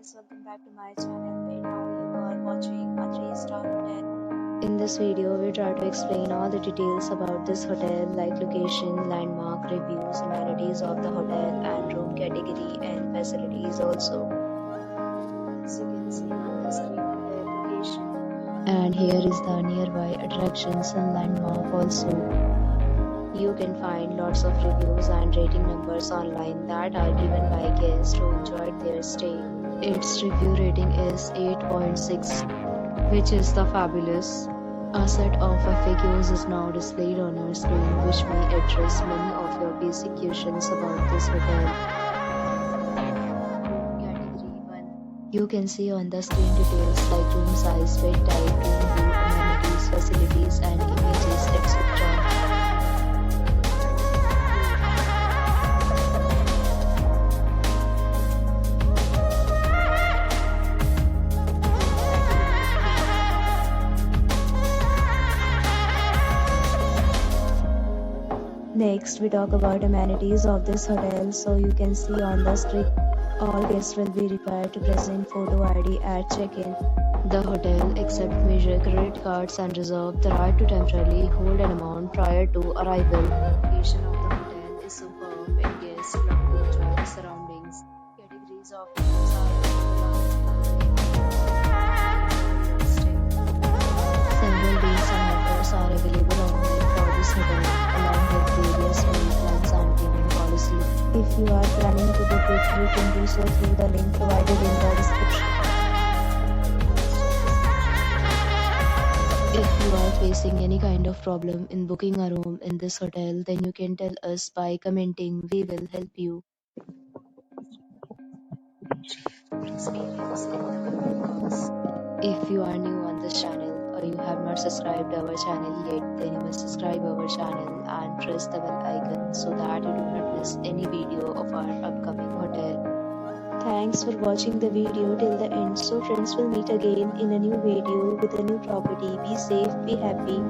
guys, welcome back to my channel, and now you are watching a 3-star hotel. In this video, we try to explain all the details about this hotel like location, landmark, reviews, amenities of the hotel and room category and facilities also. As you can see on the screen, hotel location. And here is the nearby attractions and landmark also. You can find lots of reviews and rating numbers online that are given by guests who enjoyed their stay. Its review rating is 8.6, which is the fabulous. A set of FAQs is now displayed on your screen, which may address many of your basic questions about this hotel. Category 1. You can see on the screen details like room size, bed type, room view, amenities, facilities, and images, etc. Next, we talk about amenities of this hotel. So you can see on the screen, all guests will be required to present photo ID at check-in. The hotel accepts major credit cards and reserves the right to temporarily hold an amount prior to arrival. The location of the hotel is superb and guests love to enjoy the surroundings. Categories of rooms are several days and offers are available online for this hotel, along with various meal plans and payment policies. If you are planning to book it, you can do so through the link provided in the description. If you are facing any kind of problem in booking a room in this hotel, then you can tell us by commenting. We will help you. Experience in the hotel costs. If you are new on this channel or you have not subscribed our channel yet, then you must subscribe our channel and press the bell icon so that you do not miss any video of our upcoming hotel. Thanks for watching the video till the end. So friends, will meet again in a new video with a new property. Be safe, be happy.